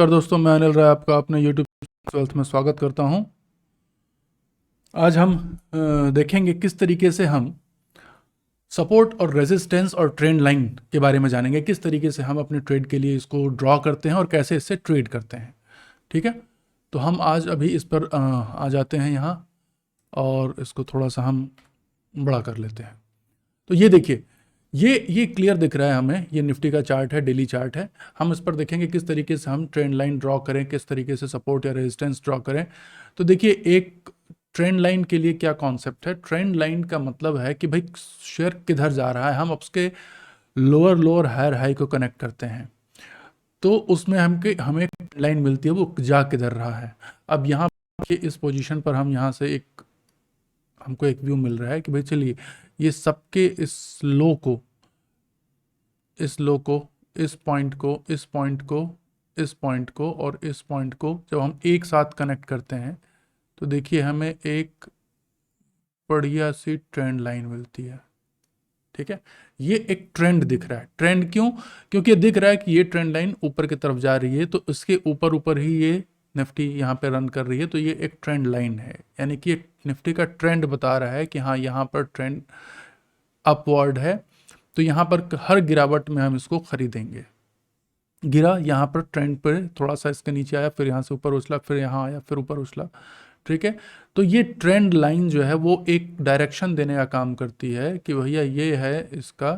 नमस्कार दोस्तों, मैं अनिल राय आपका अपने यूट्यूब वेल्थ में स्वागत करता हूं। आज हम देखेंगे किस तरीके से हम सपोर्ट और रेजिस्टेंस और ट्रेंड लाइन के बारे में जानेंगे, किस तरीके से हम अपने ट्रेड के लिए इसको ड्रॉ करते हैं और कैसे इससे ट्रेड करते हैं। ठीक है, तो हम आज अभी इस पर आ जाते हैं यहाँ और इसको थोड़ा सा हम बड़ा कर लेते हैं। तो ये देखिए, ये क्लियर दिख रहा है हमें, ये निफ्टी का चार्ट है, डेली चार्ट है। हम इस पर देखेंगे किस तरीके से हम ट्रेंड लाइन ड्रॉ करें, किस तरीके से सपोर्ट या रेजिस्टेंस ड्रॉ करें। तो देखिए, एक ट्रेंड लाइन के लिए क्या कॉन्सेप्ट है। ट्रेंड लाइन का मतलब है कि भाई शेयर किधर जा रहा है, हम उसके लोअर लोअर हायर हाई को कनेक्ट करते हैं, तो उसमें हमें लाइन मिलती है वो जा किधर रहा है। अब यहाँ के इस पोजीशन पर हम यहाँ से हमको एक व्यू मिल रहा है कि भाई चलिए, ये सबके इस लो को, इस लो को, इस पॉइंट को, इस पॉइंट को, इस पॉइंट को और इस पॉइंट को जब हम एक साथ कनेक्ट करते हैं तो देखिए हमें एक बढ़िया सी ट्रेंड लाइन मिलती है। ठीक है, ये एक ट्रेंड दिख रहा है। ट्रेंड क्यों? क्योंकि दिख रहा है कि ये ट्रेंड लाइन ऊपर की तरफ जा रही है, तो इसके ऊपर ऊपर ही ये निफ्टी यहाँ पे रन कर रही है, तो ये एक ट्रेंड लाइन है। यानी कि निफ्टी का ट्रेंड बता रहा है कि हाँ, यहाँ पर ट्रेंड अपवर्ड है, तो यहाँ पर हर गिरावट में हम इसको खरीदेंगे। गिरा यहाँ पर ट्रेंड पर, थोड़ा सा इसके नीचे आया, फिर यहाँ से ऊपर उछला, फिर यहाँ आया, फिर ऊपर उछला। ठीक है, तो ये ट्रेंड लाइन जो है वो एक डायरेक्शन देने का काम करती है कि भैया ये है इसका।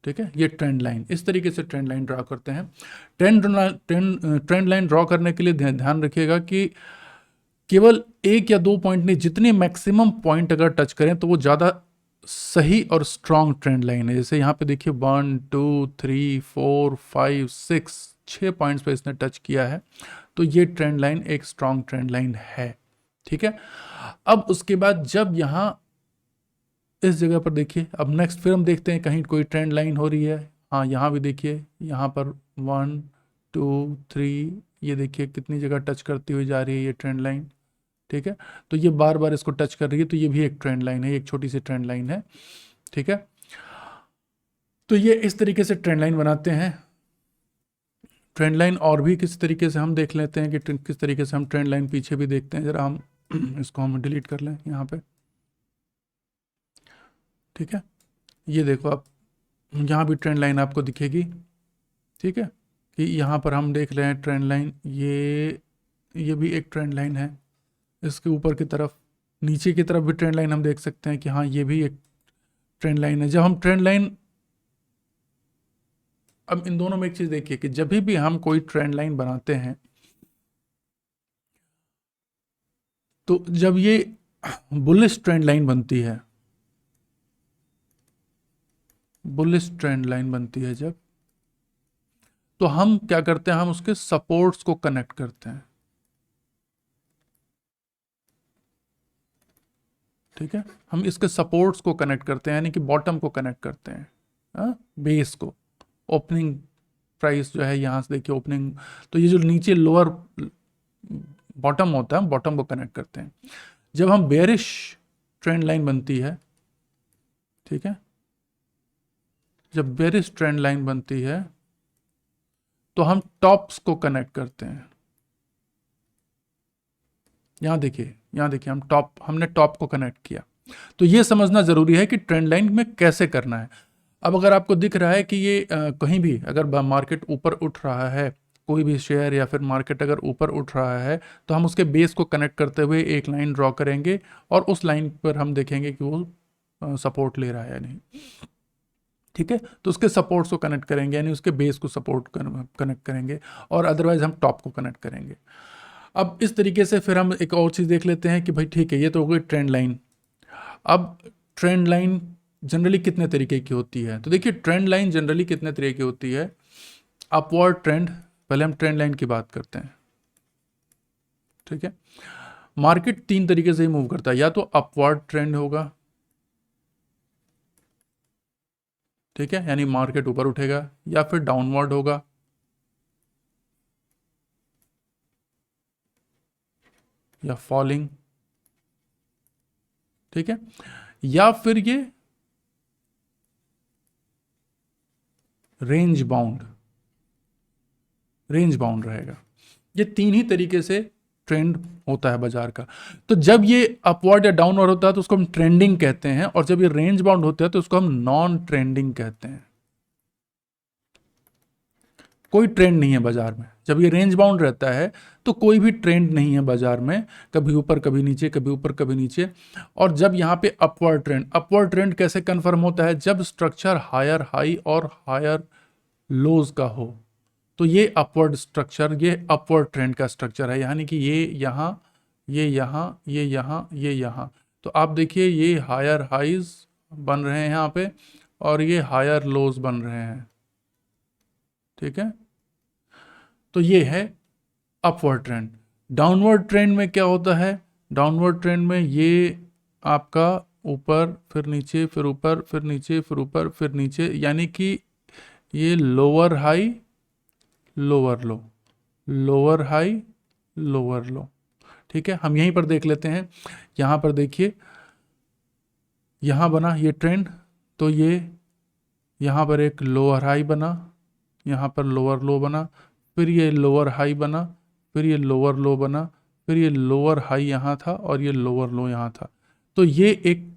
ठीक है, ये ट्रेंड लाइन, इस तरीके से ट्रेंड लाइन ड्रॉ करते हैं। ट्रेंड लाइन ड्रॉ करने के लिए ध्यान रखिएगा कि केवल एक या दो पॉइंट नहीं, जितने मैक्सिमम पॉइंट अगर टच करें तो वो ज़्यादा सही और स्ट्रॉन्ग ट्रेंड लाइन है। जैसे यहाँ पे देखिए 1 2 3 4 5 6 पॉइंट्स पे इसने टच किया है, तो ये ट्रेंड लाइन एक स्ट्रॉन्ग ट्रेंड लाइन है। ठीक है, अब उसके बाद जब यहाँ इस जगह पर देखिए, अब नेक्स्ट फिर हम देखते हैं कहीं कोई ट्रेंड लाइन हो रही है। हाँ, यहाँ भी देखिए, यहाँ पर 1 2 3, ये देखिए कितनी जगह टच करती हुई जा रही है ये ट्रेंड लाइन। ठीक है, तो ये बार बार इसको टच कर रही है, तो ये भी एक ट्रेंड लाइन है, एक छोटी सी ट्रेंड लाइन है। ठीक है, तो ये इस तरीके से ट्रेंड लाइन बनाते हैं। ट्रेंड लाइन और भी किस तरीके से हम देख लेते हैं कि किस तरीके से हम ट्रेंड लाइन पीछे भी देखते हैं। जरा हम इसको हम डिलीट कर लें यहाँ पे। ठीक है, ये देखो, आप यहाँ भी ट्रेंड लाइन आपको दिखेगी। ठीक है, कि यहाँ पर हम देख रहे हैं ट्रेंड लाइन, ये भी एक ट्रेंड लाइन है। इसके ऊपर की तरफ, नीचे की तरफ भी ट्रेंड लाइन हम देख सकते हैं कि हाँ, ये भी एक ट्रेंड लाइन है। जब हम ट्रेंड लाइन, अब इन दोनों में एक चीज़ देखिए कि जब भी हम कोई ट्रेंड लाइन बनाते हैं, तो जब ये बुलिश ट्रेंड लाइन बनती है, बुलिश ट्रेंड लाइन बनती है जब, तो हम क्या करते हैं, हम उसके सपोर्ट्स को कनेक्ट करते हैं। ठीक है, हम इसके सपोर्ट्स को कनेक्ट करते हैं, यानी कि बॉटम को कनेक्ट करते हैं, बेस को। ओपनिंग प्राइस जो है यहाँ से देखिए, ओपनिंग, तो ये जो नीचे लोअर बॉटम होता है, बॉटम को कनेक्ट करते हैं। जब हम बेरिश ट्रेंड लाइन बनती है, ठीक है, जब बेरिश ट्रेंड लाइन बनती है तो हम टॉप्स को कनेक्ट करते हैं। यहाँ देखिए, यहाँ देखिए, हमने टॉप को कनेक्ट किया। तो ये समझना जरूरी है कि ट्रेंड लाइन में कैसे करना है। अब अगर आपको दिख रहा है कि ये कहीं भी अगर मार्केट ऊपर उठ रहा है, कोई भी शेयर या फिर मार्केट अगर ऊपर उठ रहा है, तो हम उसके बेस को कनेक्ट करते हुए एक लाइन ड्रॉ करेंगे और उस लाइन पर हम देखेंगे कि वो सपोर्ट ले रहा है या नहीं। ठीक है, तो उसके सपोर्ट्स को कनेक्ट करेंगे, यानी उसके बेस को सपोर्ट कनेक्ट करेंगे, और अदरवाइज हम टॉप को कनेक्ट करेंगे। अब इस तरीके से फिर हम एक और चीज़ देख लेते हैं कि भाई ठीक है, ये तो हो गई ट्रेंड लाइन। अब ट्रेंड लाइन जनरली कितने तरीके की होती है, तो देखिए ट्रेंड लाइन जनरली कितने तरीके की होती है। अपवर्ड ट्रेंड, पहले हम ट्रेंड लाइन की बात करते हैं। ठीक है, मार्केट तीन तरीके से ही मूव करता है, या तो अपवर्ड ट्रेंड होगा, ठीक है, यानी मार्केट ऊपर उठेगा, या फिर डाउनवर्ड होगा, या फॉलिंग, ठीक है, या फिर ये रेंज बाउंड। रेंज बाउंड रहेगा। ये तीन ही तरीके से ट्रेंड होता है बाजार का। तो जब ये अपवर्ड या डाउनवर्ड होता है तो उसको हम ट्रेंडिंग कहते हैं, और जब ये रेंज बाउंड होता है तो उसको हम नॉन ट्रेंडिंग कहते हैं। कोई ट्रेंड नहीं है बाजार में। जब ये रेंज बाउंड रहता है तो कोई भी ट्रेंड नहीं है बाजार में, कभी ऊपर कभी नीचे, कभी ऊपर कभी नीचे। और जब यहाँ पे अपवर्ड ट्रेंड कैसे कंफर्म होता है? जब स्ट्रक्चर हायर हाई और हायर लोज का हो, तो ये अपवर्ड स्ट्रक्चर, ये अपवर्ड ट्रेंड का स्ट्रक्चर है। यानी कि ये यहाँ, ये यहाँ, ये यहाँ, ये यहाँ। तो आप देखिए ये हायर हाइज बन रहे हैं यहाँ पे, और ये हायर लोज बन रहे हैं। ठीक है, तो ये है अपवर्ड ट्रेंड। डाउनवर्ड ट्रेंड में क्या होता है? डाउनवर्ड ट्रेंड में ये आपका ऊपर फिर नीचे, फिर ऊपर फिर नीचे, फिर ऊपर फिर नीचे, यानी कि ये लोअर हाई लोअर लो, लोअर हाई लोअर लो। ठीक है, हम यहीं पर देख लेते हैं। यहाँ पर देखिए, यहाँ बना ये ट्रेंड, तो ये यहाँ पर एक लोअर हाई बना, यहाँ पर लोअर लो बना, फिर ये लोअर हाई बना, फिर ये लोअर लो बना, फिर ये लोअर हाई यहाँ था और ये लोअर लो यहाँ था। तो ये एक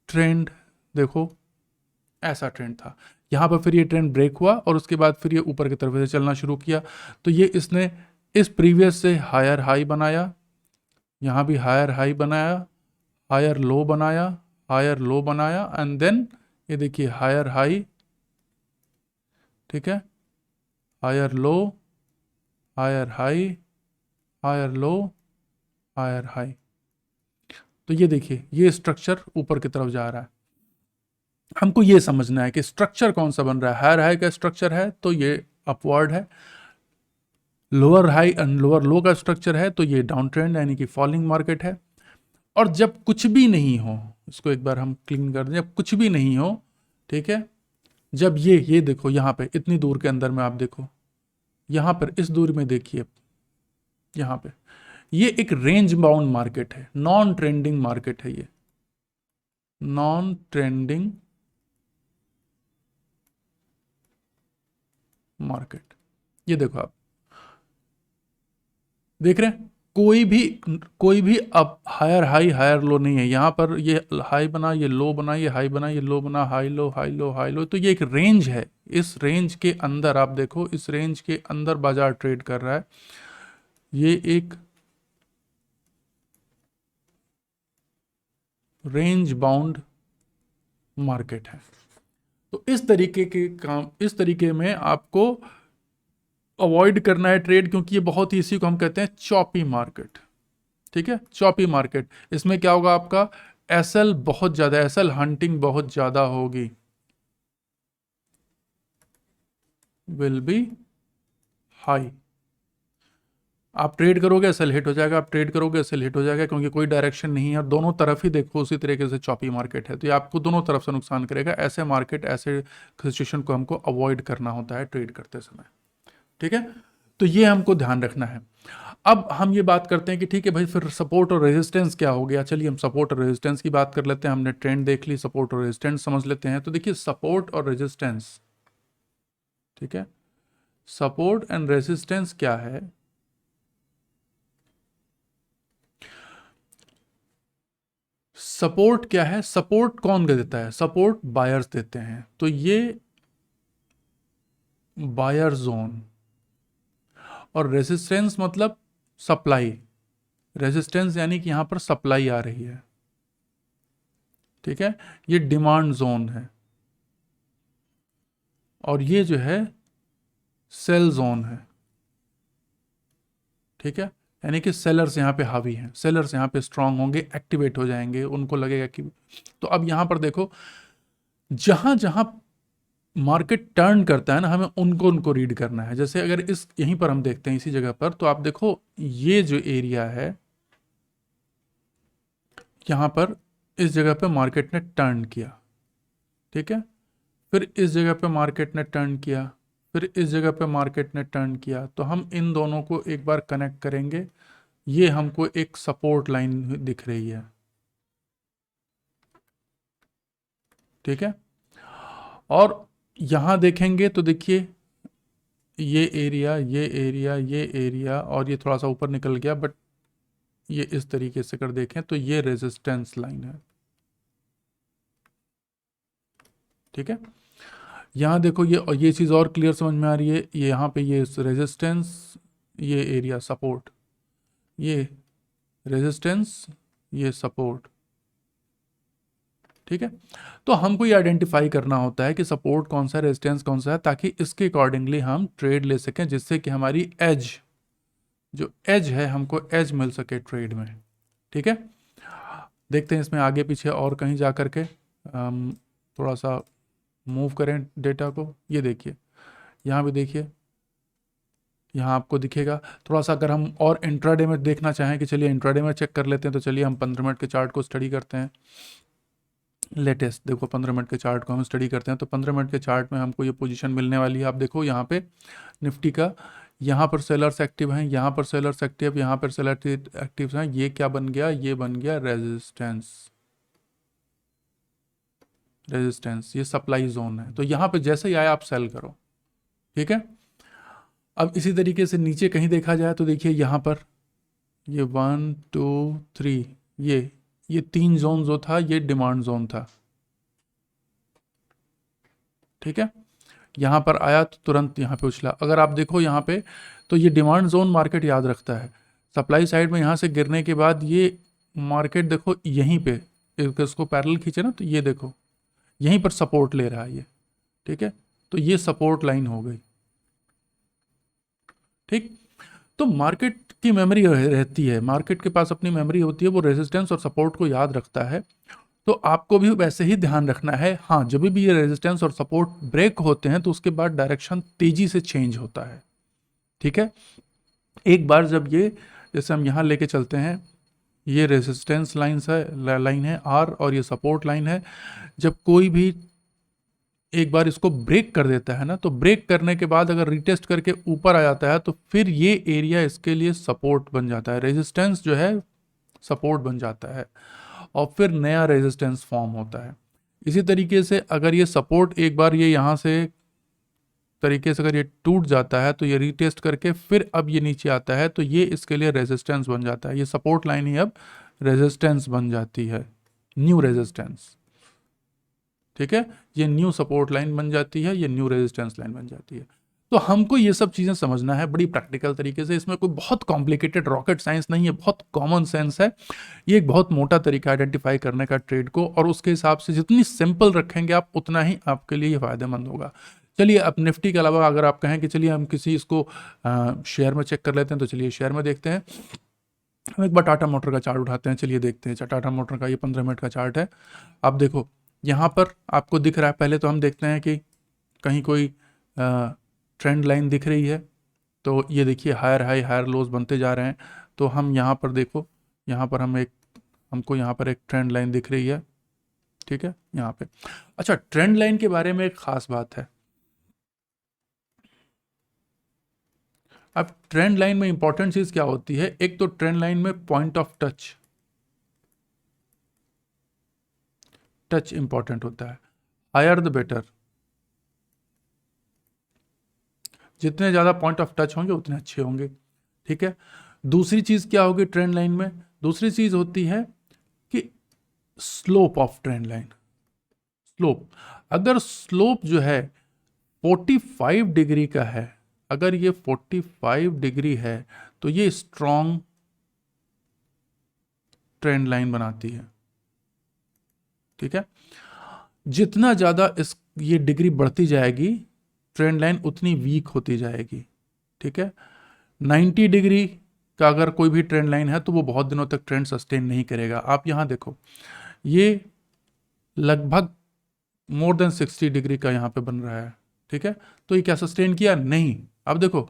ट्रेंड, देखो ऐसा ट्रेंड था। यहाँ पर फिर ये ट्रेंड ब्रेक हुआ और उसके बाद फिर ये ऊपर की तरफ से चलना शुरू किया। तो ये इसने इस प्रीवियस से हायर हाई बनाया, यहाँ भी हायर हाई बनाया, हायर लो बनाया, हायर लो बनाया, एंड देन ये देखिए हायर हाई। ठीक है, higher low, higher high, higher low, higher high. तो ये देखिए ये स्ट्रक्चर ऊपर की तरफ जा रहा है। हमको ये समझना है कि स्ट्रक्चर कौन सा बन रहा है। हायर हाई का स्ट्रक्चर है तो ये अपवर्ड है, लोअर हाई एंड लोअर लो का स्ट्रक्चर है तो ये डाउन ट्रेंड यानी कि फॉलिंग मार्केट है। और जब कुछ भी नहीं हो, इसको एक बार हम क्लीन कर दें, जब कुछ भी नहीं हो, ठीक है, जब ये देखो यहाँ पे इतनी दूर के अंदर में आप देखो, यहाँ पर इस दूर में देखिए, यहाँ पे ये एक रेंज बाउंड मार्केट है, नॉन ट्रेंडिंग मार्केट है, ये नॉन ट्रेंडिंग मार्केट। ये देखो आप देख रहे हैं, कोई भी अब हायर हाई हायर लो नहीं है। यहाँ पर ये हाई बना, ये लो बना, ये हाई बना, ये लो बना, high low high low high low. तो ये एक रेंज है। इस रेंज के अंदर आप देखो, इस रेंज के अंदर बाजार ट्रेड कर रहा है। ये एक रेंज बाउंड मार्केट है। तो इस तरीके के काम, इस तरीके में आपको अवॉइड करना है ट्रेड, क्योंकि ये बहुत ही, इसी को हम कहते हैं चॉपी मार्केट। ठीक है, चॉपी मार्केट। इसमें क्या होगा, आपका एसएल बहुत ज्यादा, एसएल हंटिंग बहुत ज्यादा होगी, विल बी हाई। आप ट्रेड करोगे एसएल हिट हो जाएगा, आप ट्रेड करोगे एसएल हिट हो जाएगा, क्योंकि कोई डायरेक्शन नहीं है। दोनों तरफ ही देखो उसी तरीके से चॉपी मार्केट है, तो ये आपको दोनों तरफ से नुकसान करेगा। ऐसे मार्केट, ऐसे सिचुएशन को हमको अवॉइड करना होता है ट्रेड करते समय। ठीक है, तो ये हमको ध्यान रखना है। अब हम ये बात करते हैं कि ठीक है भाई, फिर सपोर्ट और रेजिस्टेंस क्या हो गया। चलिए हम सपोर्ट और रेजिस्टेंस की बात कर लेते हैं। हमने ट्रेंड देख ली, सपोर्ट और रेजिस्टेंस समझ लेते हैं। तो देखिए सपोर्ट और रेजिस्टेंस, ठीक है, सपोर्ट एंड रेजिस्टेंस क्या है? सपोर्ट क्या है? सपोर्ट कौन देता है? सपोर्ट बायर्स देते हैं। तो ये बायर जोन, और रेजिस्टेंस मतलब सप्लाई। रेजिस्टेंस यानी कि यहां पर सप्लाई आ रही है। ठीक है, ये डिमांड जोन है, और ये जो है सेल जोन है। ठीक है, यानी कि सेलर्स यहाँ पे हावी हैं, सेलर्स यहाँ पे स्ट्रांग होंगे, एक्टिवेट हो जाएंगे, उनको लगेगा कि। तो अब यहाँ पर देखो, जहां जहां मार्केट टर्न करता है ना, हमें उनको उनको रीड करना है। जैसे अगर इस यहीं पर हम देखते हैं इसी जगह पर, तो आप देखो ये जो एरिया है, यहाँ पर इस जगह पे मार्केट ने टर्न किया। ठीक है, फिर इस जगह पे मार्केट ने टर्न किया, फिर इस जगह पे मार्केट ने टर्न किया। तो हम इन दोनों को एक बार कनेक्ट करेंगे। ये हमको एक सपोर्ट लाइन दिख रही है। ठीक है, और यहां देखेंगे तो देखिए ये एरिया, ये एरिया, ये एरिया, और ये थोड़ा सा ऊपर निकल गया, बट ये इस तरीके से कर देखें तो ये रेजिस्टेंस लाइन है। ठीक है, यहाँ देखो ये चीज़ और क्लियर समझ में आ रही है। ये यहाँ पे ये रेजिस्टेंस, ये एरिया सपोर्ट, ये रेजिस्टेंस, ये सपोर्ट। ठीक है, तो हमको ये आइडेंटिफाई करना होता है कि सपोर्ट कौन सा है, रेजिस्टेंस कौन सा है, ताकि इसके अकॉर्डिंगली हम ट्रेड ले सकें, जिससे कि हमारी एज, जो एज है, हमको एज मिल सके ट्रेड में। ठीक है, देखते हैं इसमें आगे पीछे और कहीं जा करके हम थोड़ा सा मूव करें डेटा को। ये देखिए, यहाँ भी देखिए, यहाँ आपको दिखेगा थोड़ा सा। अगर हम और इंट्राडे में देखना चाहें कि चलिए इंट्राडे में चेक कर लेते हैं, तो चलिए हम 15 मिनट के चार्ट को स्टडी करते हैं। लेटेस्ट देखो 15 मिनट के चार्ट को हम स्टडी करते हैं, तो 15 मिनट के चार्ट में हमको ये पोजीशन मिलने वाली है। आप देखो यहाँ पे निफ्टी का, यहाँ पर सेलर्स एक्टिव हैं, यहाँ पर सेलर्स एक्टिव, यहाँ पर सेलर एक्टिव हैं। ये क्या बन गया, ये बन गया रेजिस्टेंस, रेजिस्टेंस, ये सप्लाई जोन है। तो यहाँ पे जैसे ही आया आप सेल करो। ठीक है, अब इसी तरीके से नीचे कहीं देखा जाए तो देखिए यहाँ पर ये 1 2 3, ये 3 जोन जो था ये डिमांड जोन था। ठीक है, यहाँ पर आया तो तुरंत यहाँ पे उछला। अगर आप देखो यहाँ पे, तो ये डिमांड जोन मार्केट याद रखता है। सप्लाई साइड में यहाँ से गिरने के बाद ये मार्केट देखो यहीं पे, इसको पैरेलल खींचे ना, तो ये देखो यहीं पर सपोर्ट ले रहा है ये। ठीक है, तो ये सपोर्ट लाइन हो गई। ठीक, तो मार्केट की मेमोरी रहती है, मार्केट के पास अपनी मेमोरी होती है, वो रेजिस्टेंस और सपोर्ट को याद रखता है। तो आपको भी वैसे ही ध्यान रखना है। हाँ, जब भी ये रेजिस्टेंस और सपोर्ट ब्रेक होते हैं तो उसके बाद डायरेक्शन तेजी से चेंज होता है। ठीक है, एक बार जब ये, जैसे हम यहाँ लेके चलते हैं, ये रेजिस्टेंस लाइन है आर, और ये सपोर्ट लाइन है। जब कोई भी एक बार इसको ब्रेक कर देता है ना, तो ब्रेक करने के बाद अगर रिटेस्ट करके ऊपर आ जाता है तो फिर ये एरिया इसके लिए सपोर्ट बन जाता है, रेजिस्टेंस जो है सपोर्ट बन जाता है, और फिर नया रेजिस्टेंस फॉर्म होता है। इसी तरीके से अगर ये सपोर्ट एक बार ये यहाँ से तरीके से अगर ये टूट जाता है तो ये रीटेस्ट करके फिर अब ये नीचे आता है, तो ये इसके लिए रेजिस्टेंस बन जाता है। ये सपोर्ट लाइन ही अब रेजिस्टेंस बन जाती है, न्यू रेजिस्टेंस। ठीक है, ये न्यू सपोर्ट लाइन बन जाती है, ये न्यू रेजिस्टेंस लाइन बन जाती है। तो हमको ये सब चीज़ें समझना है बड़ी प्रैक्टिकल तरीके से। इसमें कोई बहुत कॉम्प्लिकेटेड रॉकेट साइंस नहीं है, बहुत कॉमन सेंस है। ये एक बहुत मोटा तरीका आइडेंटिफाई करने का ट्रेड को, और उसके हिसाब से जितनी सिंपल रखेंगे आप, उतना ही आपके लिए ये फ़ायदेमंद होगा। चलिए, अब निफ्टी के अलावा अगर आप कहें कि चलिए हम किसी इसको शेयर में चेक कर लेते हैं, तो चलिए शेयर में देखते हैं। हम एक बार टाटा मोटर का चार्ट उठाते हैं, चलिए देखते हैं। टाटा मोटर का ये 15 मिनट का चार्ट है। आप देखो यहाँ पर आपको दिख रहा है, पहले तो हम देखते हैं कि कहीं कोई ट्रेंड लाइन दिख रही है। तो ये देखिए हायर हाई हायर लोज बनते जा रहे हैं। तो हम यहाँ पर देखो, यहाँ पर हमको यहाँ पर एक ट्रेंड लाइन दिख रही है। ठीक है, यहाँ पे। अच्छा, ट्रेंड लाइन के बारे में एक खास बात है। अब ट्रेंड लाइन में इंपॉर्टेंट चीज क्या होती है, एक तो ट्रेंड लाइन में पॉइंट ऑफ टच इंपॉर्टेंट होता है। हायर द बेटर, जितने ज़्यादा पॉइंट ऑफ टच होंगे उतने अच्छे होंगे। ठीक है, दूसरी चीज़ क्या होगी ट्रेंड लाइन में, दूसरी चीज़ होती है कि slope of trend line. Slope, अगर स्लोप जो है 45 डिग्री का है, अगर ये 45 डिग्री है, तो ये स्ट्रॉन्ग ट्रेंड लाइन बनाती है। ठीक है, जितना ज़्यादा ये डिग्री बढ़ती जाएगी, ट्रेंड लाइन उतनी वीक होती जाएगी। ठीक है, 90 डिग्री का अगर कोई भी ट्रेंड लाइन है तो वो बहुत दिनों तक ट्रेंड सस्टेन नहीं करेगा। आप यहाँ देखो, ये लगभग मोर देन 60 डिग्री का यहाँ पे बन रहा है। ठीक है, तो ये क्या सस्टेन किया? नहीं। अब देखो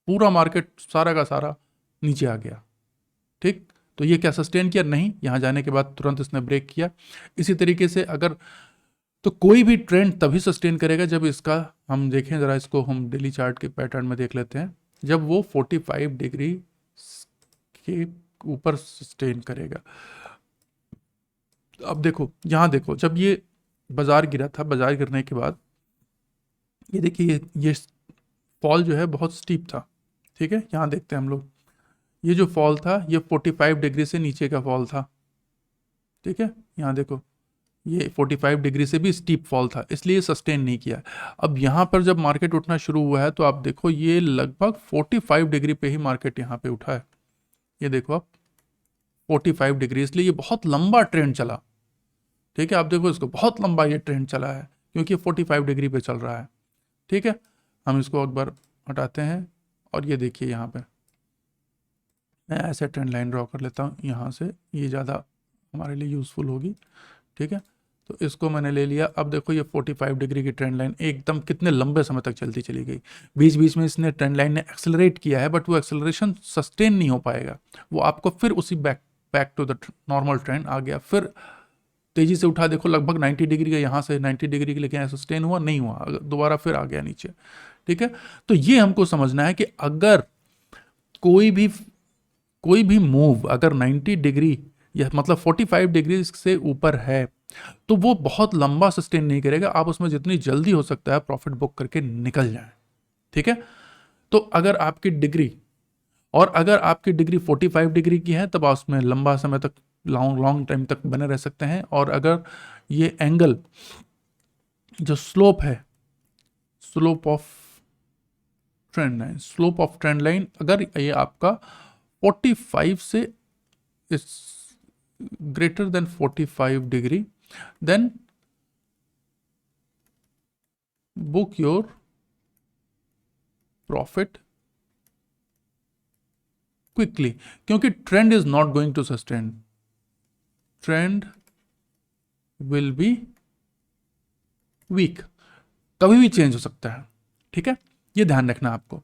पूरा मार्केट सारा का सारा नीचे आ गया। ठीक, तो ये क्या सस्टेन किया? नहीं। यहाँ जाने के बाद तुरंत इसने ब्रेक किया। इसी तरीके से अगर, तो कोई भी ट्रेंड तभी सस्टेन करेगा जब इसका, हम देखें ज़रा इसको, हम डेली चार्ट के पैटर्न में देख लेते हैं, जब वो 45 डिग्री के ऊपर सस्टेन करेगा। अब देखो यहाँ देखो, जब ये बाजार गिरा था, बाजार गिरने के बाद ये देखिए, ये फॉल जो है बहुत स्टीप था, ठीक है। यहाँ देखते हैं हम लोग, ये जो फॉल था ये 45 डिग्री से नीचे का फॉल था, ठीक है। यहाँ देखो ये 45 डिग्री से भी स्टीप फॉल था, इसलिए सस्टेन नहीं किया। अब यहाँ पर जब मार्केट उठना शुरू हुआ है तो आप देखो ये लगभग 45 डिग्री पे ही मार्केट यहाँ पे उठा है, ये देखो आप 45 डिग्री, इसलिए ये बहुत लंबा ट्रेंड चला, ठीक है। आप देखो इसको बहुत लंबा ये ट्रेंड चला है क्योंकि 45 डिग्री पे चल रहा है, ठीक है। हम इसको एक बार हटाते हैं और ये देखिए यहाँ पे मैं ऐसे ट्रेंड लाइन ड्रॉ कर लेता हूँ यहाँ से, ये ज़्यादा हमारे लिए यूज़फुल होगी, ठीक है। तो इसको मैंने ले लिया। अब देखो ये 45 डिग्री की ट्रेंड लाइन एकदम कितने लंबे समय तक चलती चली गई। बीच बीच में इसने ट्रेंड लाइन ने एक्सेलरेट किया है, बट वो एक्सेलरेशन सस्टेन नहीं हो पाएगा, वो आपको फिर उसी back to the normal trend आ गया, फिर तेजी से उठा, देखो लगभग 90 डिग्री का, यहाँ से 90 डिग्री के लेके सस्टेन हुआ नहीं हुआ, दोबारा फिर आ गया नीचे, ठीक है। तो ये हमको समझना है कि अगर कोई भी मूव अगर 90 डिग्री या मतलब 45 डिग्री से ऊपर है तो वो बहुत लंबा सस्टेन नहीं करेगा, आप उसमें जितनी जल्दी हो सकता है प्रॉफिट बुक करके निकल जाएं, ठीक है। तो अगर आपकी डिग्री 45 डिग्री की है तब आप उसमें लंबा समय तक लॉन्ग टाइम तक बने रह सकते हैं। और अगर ये एंगल जो स्लोप है, स्लोप ऑफ ट्रेंड लाइन अगर ये आपका 45 से इस greater than 45 degree, then book your profit quickly, क्योंकि trend is not going to sustain, trend will be weak, कभी भी चेंज हो सकता है, ठीक है। ये ध्यान रखना आपको।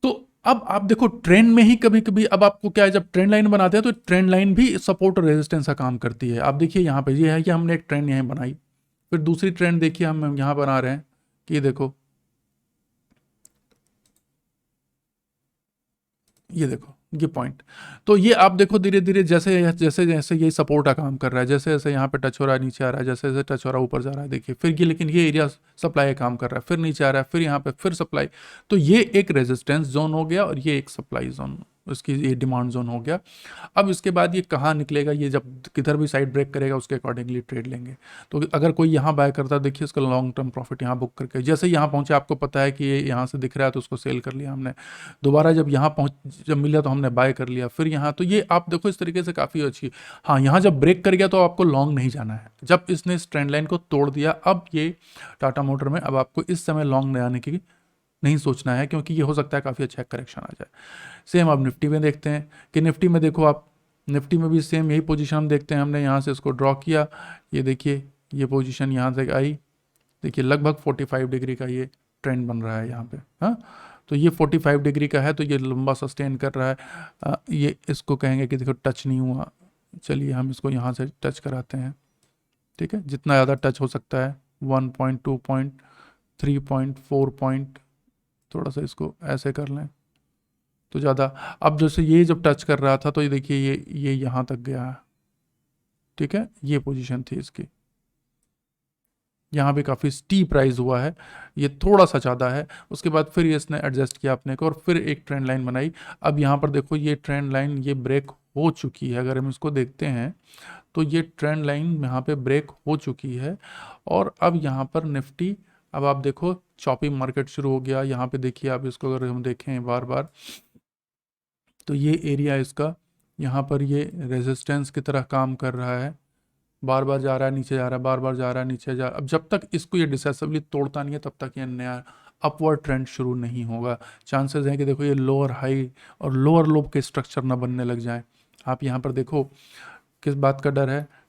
तो अब आप देखो ट्रेंड में ही कभी कभी, अब आपको क्या है, जब ट्रेंड लाइन बनाते हैं तो ट्रेंड लाइन भी सपोर्ट और रेजिस्टेंस का काम करती है। आप देखिए यहाँ पे ये है कि हमने एक ट्रेंड यहाँ बनाई, फिर दूसरी ट्रेंड देखिए हम यहाँ बना रहे हैं कि ये देखो ये पॉइंट। तो ये आप देखो धीरे धीरे जैसे जैसे जैसे ये सपोर्ट का काम कर रहा है, जैसे जैसे यहाँ पे टच हो रहा है नीचे आ रहा है, जैसे जैसे टच हो रहा है ऊपर जा रहा है, देखिए फिर ये, लेकिन ये एरिया सप्लाई का काम कर रहा है, फिर नीचे आ रहा है, फिर यहाँ पे फिर सप्लाई। तो ये एक रेजिस्टेंस जोन हो गया और ये एक सप्लाई जोन, उसकी ये डिमांड जोन हो गया। अब इसके बाद ये कहाँ निकलेगा, ये जब किधर भी साइड ब्रेक करेगा उसके अकॉर्डिंगली ट्रेड लेंगे। तो अगर कोई यहाँ बाय करता है, देखिए इसका लॉन्ग टर्म प्रॉफिट यहाँ बुक करके, जैसे यहाँ पहुँचे आपको पता है कि ये यहाँ से दिख रहा है तो उसको सेल कर लिया हमने, दोबारा जब यहाँ जब मिला तो हमने बाय कर लिया, फिर यहाँ। तो ये आप देखो इस तरीके से काफ़ी अच्छी। हाँ, यहाँ जब ब्रेक कर गया तो आपको लॉन्ग नहीं जाना है, जब इसने इस ट्रेंड लाइन को तोड़ दिया, अब ये टाटा मोटर में अब आपको इस समय लॉन्ग नहीं आने की नहीं सोचना है, क्योंकि ये हो सकता है काफ़ी अच्छा करेक्शन आ जाए। सेम आप निफ्टी में देखते हैं कि निफ्टी में देखो आप, निफ्टी में भी सेम यही पोजीशन हम देखते हैं, हमने यहाँ से इसको ड्रॉ किया, ये देखिए ये पोजीशन यहाँ तक आई, देखिए लगभग 45 डिग्री का ये ट्रेंड बन रहा है यहाँ पे। हाँ, तो ये 45 डिग्री का है, तो ये लंबा सस्टेन कर रहा है। ये इसको कहेंगे कि देखो टच नहीं हुआ, चलिए हम इसको यहाँ से टच कराते हैं, ठीक है। जितना ज़्यादा टच हो सकता है 1 पॉइंट 2 पॉइंट 3 पॉइंट 4 पॉइंट, थोड़ा सा इसको ऐसे कर लें तो ज़्यादा। अब जैसे ये जब टच कर रहा था तो ये देखिए ये यहाँ तक गया है, ठीक है। ये पोजीशन थी इसकी, यहाँ पे काफ़ी स्टीप राइज हुआ है, ये थोड़ा सा ज़्यादा है। उसके बाद फिर ये इसने एडजस्ट किया अपने को और फिर एक ट्रेंड लाइन बनाई। अब यहाँ पर देखो ये ट्रेंड लाइन ये ब्रेक हो चुकी है, अगर हम इसको देखते हैं तो ये ट्रेंड लाइन यहाँ पे ब्रेक हो चुकी है। और अब यहाँ पर निफ्टी, अब आप देखो चॉपिंग मार्केट शुरू हो गया। यहाँ पे देखिए आप इसको अगर हम देखें बार बार तो ये एरिया इसका यहाँ पर ये रेजिस्टेंस की तरह काम कर रहा है, बार बार जा रहा है नीचे जा रहा है, बार बार जा रहा है नीचे जा। अब जब तक इसको ये डिसेसिवली तोड़ता नहीं है तब तक ये नया अपवर्ड ट्रेंड शुरू नहीं होगा। चांसेस हैं कि देखो ये लोअर हाई और लोअर लो के स्ट्रक्चर ना बनने लग जाए। आप यहाँ पर देखो किस बात का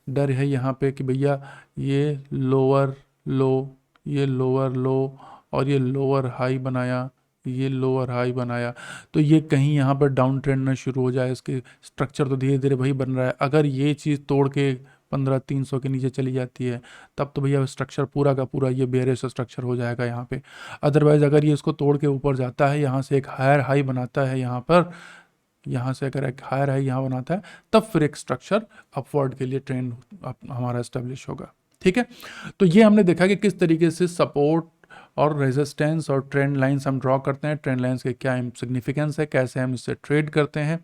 डर है यहाँ पे कि भैया ये लोअर लो, ये लोअर लो और ये लोअर हाई बनाया, ये लोअर हाई बनाया, तो ये कहीं यहाँ पर डाउन ट्रेंड ना शुरू हो जाए। इसके स्ट्रक्चर तो धीरे धीरे वही बन रहा है। अगर ये चीज़ तोड़ के 15,300 के नीचे चली जाती है तब तो भैया स्ट्रक्चर पूरा का पूरा ये बेयरिश स्ट्रक्चर हो जाएगा यहाँ पे। अदरवाइज अगर ये इसको तोड़ के ऊपर जाता है, यहाँ से एक हायर हाई बनाता है, यहाँ पर यहाँ से अगर एक हायर हाई यहाँ बनाता है तब फिर एक स्ट्रक्चर अपवर्ड के लिए ट्रेंड हमारा एस्टेब्लिश होगा, ठीक है। तो ये हमने देखा कि किस तरीके से सपोर्ट और रेजिस्टेंस और ट्रेंड लाइंस हम ड्रॉ करते हैं, ट्रेंड लाइंस के क्या सिग्निफिकेंस है, कैसे हम इससे ट्रेड करते हैं।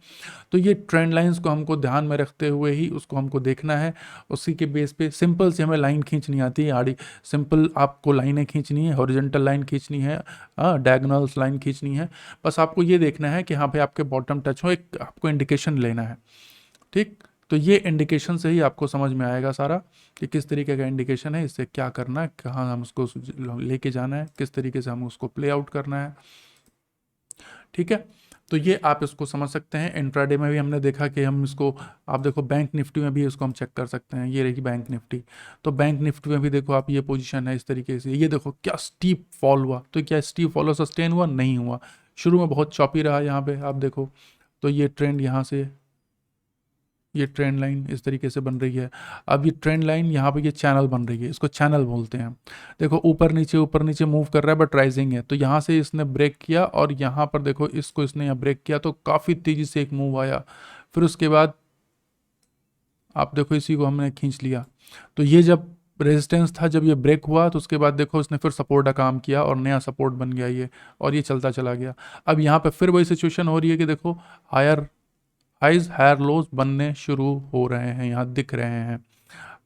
तो ये ट्रेंड लाइंस को हमको ध्यान में रखते हुए ही उसको हमको देखना है। उसी के बेस पे सिंपल से हमें लाइन खींचनी आती है, आड़ी सिंपल आपको लाइनें खींचनी है, हॉरिजॉन्टल लाइन खींचनी है, डायगोनल्स लाइन खींचनी है। बस आपको ये देखना है कि यहाँ पे आपके बॉटम टच हो, एक आपको इंडिकेशन लेना है, ठीक। तो ये इंडिकेशन से ही आपको समझ में आएगा सारा कि किस तरीके का इंडिकेशन है, इससे क्या करना है, कहाँ हम उसको लेके जाना है, किस तरीके से हम उसको प्ले आउट करना है, ठीक है। तो ये आप इसको समझ सकते हैं। इंट्राडे में भी हमने देखा कि हम इसको, आप देखो बैंक निफ्टी में भी इसको हम चेक कर सकते हैं। ये रही बैंक निफ्टी, तो बैंक निफ्टी में भी देखो आप, ये पोजीशन है इस तरीके से, ये देखो क्या स्टीप फॉल हुआ। तो क्या स्टीप फॉल सस्टेन हुआ? नहीं हुआ, शुरू में बहुत चॉपी रहा यहाँ पे, आप देखो। तो ये ट्रेंड यहाँ से, ये ट्रेंड लाइन इस तरीके से बन रही है। अब ये ट्रेंड लाइन यहाँ पे ये चैनल बन रही है, इसको चैनल बोलते हैं। देखो ऊपर नीचे मूव कर रहा है, बट राइजिंग है। तो यहाँ से इसने ब्रेक किया और यहाँ पर देखो इसको इसने यहाँ ब्रेक किया, तो काफ़ी तेज़ी से एक मूव आया। फिर उसके बाद आप देखो इसी को हमने खींच लिया। तो ये जब रेजिस्टेंस था, जब ये ब्रेक हुआ, तो उसके बाद देखो इसने फिर सपोर्ट का काम किया और नया सपोर्ट बन गया ये, और ये चलता चला गया। अब यहाँ पे फिर वही सिचुएशन हो रही है कि देखो हायर हाइज हायर लोज बनने शुरू हो रहे हैं, यहाँ दिख रहे हैं।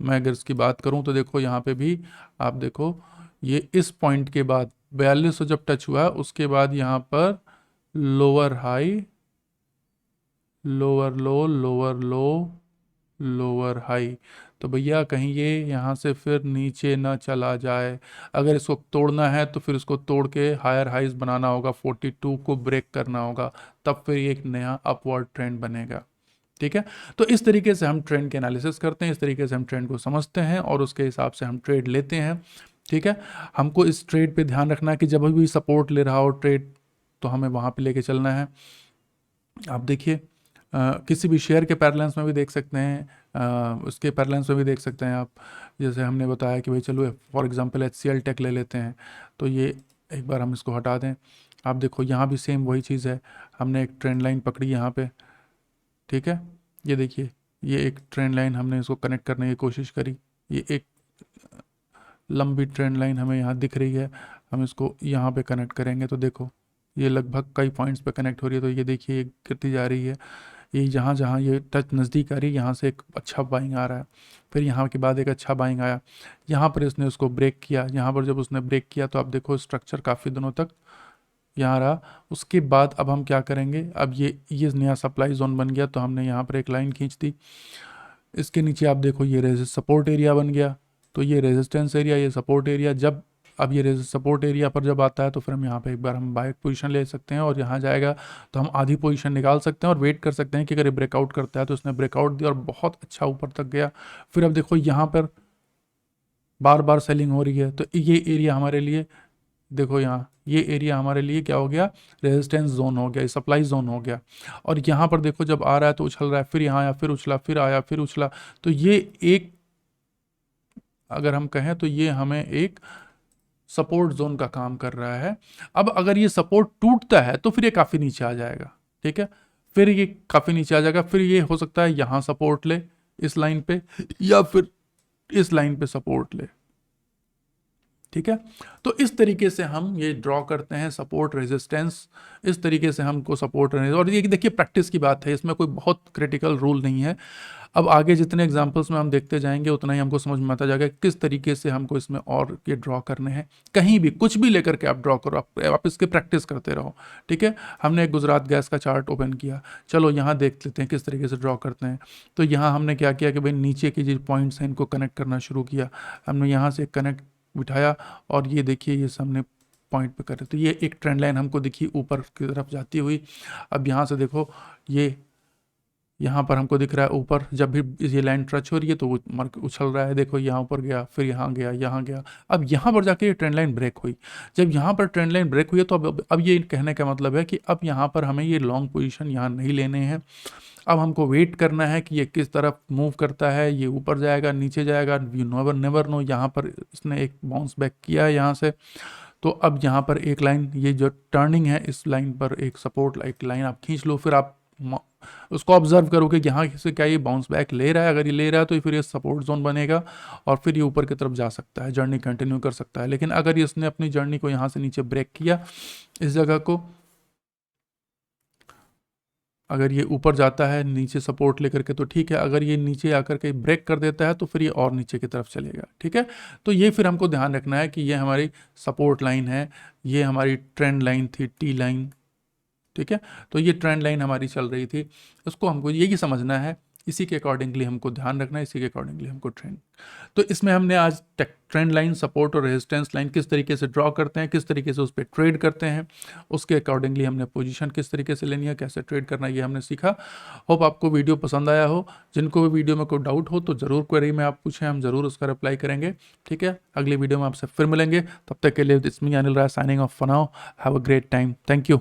मैं अगर इसकी बात करूं तो देखो यहाँ पे भी आप देखो, ये इस पॉइंट के बाद 4200 जब टच हुआ, उसके बाद यहाँ पर लोअर हाई, लोअर लो, लोअर लो, लोअर हाई। तो भैया कहीं ये यहाँ से फिर नीचे ना चला जाए। अगर इसको तोड़ना है तो फिर इसको तोड़ के हायर हाइज बनाना होगा, 42 को ब्रेक करना होगा, तब फिर एक नया अपवर्ड ट्रेंड बनेगा, ठीक है। तो इस तरीके से हम ट्रेंड के एनालिसिस करते हैं, इस तरीके से हम ट्रेंड को समझते हैं और उसके हिसाब से हम ट्रेड लेते हैं, ठीक है। हमको इस ट्रेड पे ध्यान रखना है कि जब भी सपोर्ट ले रहा हो ट्रेड, तो हमें वहाँ पे लेके चलना है। आप देखिए किसी भी शेयर के पैरेलल्स में भी देख सकते हैं, उसके पैरेलल्स में भी देख सकते हैं आप। जैसे हमने बताया कि भाई चलो फॉर एग्जांपल HCL टेक ले लेते हैं, तो ये एक बार हम इसको हटा दें। आप देखो यहाँ भी सेम वही चीज़ है, हमने एक ट्रेंड लाइन पकड़ी यहाँ पे, ठीक है। ये देखिए, ये एक ट्रेंड लाइन हमने इसको कनेक्ट करने की कोशिश करी, ये एक लंबी ट्रेंड लाइन हमें यहाँ दिख रही है, हम इसको यहाँ पे कनेक्ट करेंगे तो देखो ये लगभग कई पॉइंट्स पे कनेक्ट हो रही है। तो ये देखिए ये गिरती जा रही है, ये जहाँ जहाँ ये टच नज़दीक आ रही है, यहाँ से एक अच्छा बाइंग आ रहा है, फिर यहाँ के बाद एक अच्छा बाइंग आया, यहाँ पर इसने उसको ब्रेक किया। यहाँ पर जब उसने ब्रेक किया तो आप देखो स्ट्रक्चर काफ़ी दिनों तक यहाँ रहा। उसके बाद अब हम क्या करेंगे, अब ये नया सप्लाई जोन बन गया, तो हमने यहाँ पर एक लाइन खींच दी। इसके नीचे आप देखो ये सपोर्ट एरिया बन गया, तो ये रेजिस्टेंस एरिया, ये सपोर्ट एरिया। जब अब ये सपोर्ट एरिया पर जब आता है तो फिर हम यहाँ पे एक बार हम बाय पोजीशन ले सकते हैं, और यहाँ जाएगा तो हम आधी पोजीशन निकाल सकते हैं और वेट कर सकते हैं कि अगर ये ब्रेकआउट करता है। तो उसने ब्रेकआउट दिया और बहुत अच्छा ऊपर तक गया। फिर अब देखो यहाँ पर बार बार सेलिंग हो रही है, तो ये एरिया हमारे लिए, देखो यहाँ ये एरिया हमारे लिए क्या हो गया, रेजिस्टेंस जोन हो गया, सप्लाई जोन हो गया। और यहाँ पर देखो जब आ रहा है तो उछल रहा है, फिर यहाँ आया, फिर उछला, फिर आया, फिर उछला। तो ये एक, अगर हम कहें तो ये हमें एक सपोर्ट जोन का काम कर रहा है। अब अगर ये सपोर्ट टूटता है तो फिर ये काफ़ी नीचे आ जाएगा, ठीक है। फिर ये काफ़ी नीचे आ जाएगा, फिर ये हो सकता है यहाँ सपोर्ट ले इस लाइन पे, या फिर इस लाइन पे सपोर्ट ले, ठीक है। तो इस तरीके से हम ये ड्रॉ करते हैं सपोर्ट रेजिस्टेंस, इस तरीके से हमको सपोर्ट रहने। और ये देखिए प्रैक्टिस की बात है, इसमें कोई बहुत क्रिटिकल रूल नहीं है। अब आगे जितने एग्जांपल्स में हम देखते जाएंगे उतना ही हमको समझ में आता जाएगा किस तरीके से हमको इसमें और ये ड्रॉ करने हैं। कहीं भी कुछ भी लेकर के आप ड्रॉ करो, आप इसके प्रैक्टिस करते रहो, ठीक है। हमने एक गुजरात गैस का चार्ट ओपन किया, चलो यहाँ देख लेते हैं किस तरीके से ड्रॉ करते हैं। तो यहाँ हमने क्या किया कि भाई नीचे के जो पॉइंट्स हैं इनको कनेक्ट करना शुरू किया, हमने यहाँ से कनेक्ट बिठाया, और ये देखिए ये सामने पॉइंट पे कर रहे। तो ये एक ट्रेंड लाइन हमको दिखी ऊपर की तरफ जाती हुई। अब यहाँ से देखो ये यहाँ पर हमको दिख रहा है ऊपर, जब भी ये लाइन टच हो रही है तो वो उछल रहा है। देखो यहाँ ऊपर गया, फिर यहाँ गया, यहाँ गया। अब यहाँ पर जाके ये ट्रेंड लाइन ब्रेक हुई। जब यहाँ पर ट्रेंड लाइन ब्रेक हुई है तो अब ये कहने का मतलब है कि अब यहाँ पर हमें ये लॉन्ग पोजीशन यहाँ नहीं लेने हैं। अब हमको वेट करना है कि ये किस तरफ मूव करता है, ये ऊपर जाएगा, नीचे जाएगा, यू नेवर नो। यहाँ पर इसने एक बाउंस बैक किया है यहाँ से, तो अब यहाँ पर एक लाइन, ये जो टर्निंग है इस लाइन पर एक सपोर्ट एक लाइन आप खींच लो। फिर आप उसको ऑब्जर्व करो कि यहाँ से क्या ये बाउंस बैक ले रहा है, अगर ये ले रहा है तो फिर ये सपोर्ट जोन बनेगा और फिर ये ऊपर की तरफ जा सकता है, जर्नी कंटिन्यू कर सकता है। लेकिन अगर इसने अपनी जर्नी को यहाँ से नीचे ब्रेक किया, इस जगह को, अगर ये ऊपर जाता है नीचे सपोर्ट लेकर के तो ठीक है, अगर ये नीचे आकर के ब्रेक कर देता है तो फिर ये और नीचे की तरफ चलेगा। ठीक है, तो ये फिर हमको ध्यान रखना है कि ये हमारी सपोर्ट लाइन है, ये हमारी ट्रेंड लाइन थी, टी लाइन। ठीक है, तो ये ट्रेंड लाइन हमारी चल रही थी, उसको हमको यही समझना है, इसी के अकॉर्डिंगली हमको ध्यान रखना है, इसी के अकॉर्डिंगली हमको ट्रेंड। तो इसमें हमने आज ट्रेंड लाइन, सपोर्ट और रेजिस्टेंस लाइन किस तरीके से ड्रॉ करते हैं, किस तरीके से उस पर ट्रेड करते हैं, उसके अकॉर्डिंगली हमने पोजीशन किस तरीके से लेनी है, कैसे ट्रेड करना है, ये हमने सीखा। होप आपको वीडियो पसंद आया हो। जिनको भी वीडियो में कोई डाउट हो तो ज़रूर क्वेरी में आप पूछें, हम ज़रूर उसका रिप्लाई करेंगे। ठीक है, अगली वीडियो में आपसे फिर मिलेंगे, तब तक के लिए it's me Anil Rai signing off for now. Have a great time, thank you.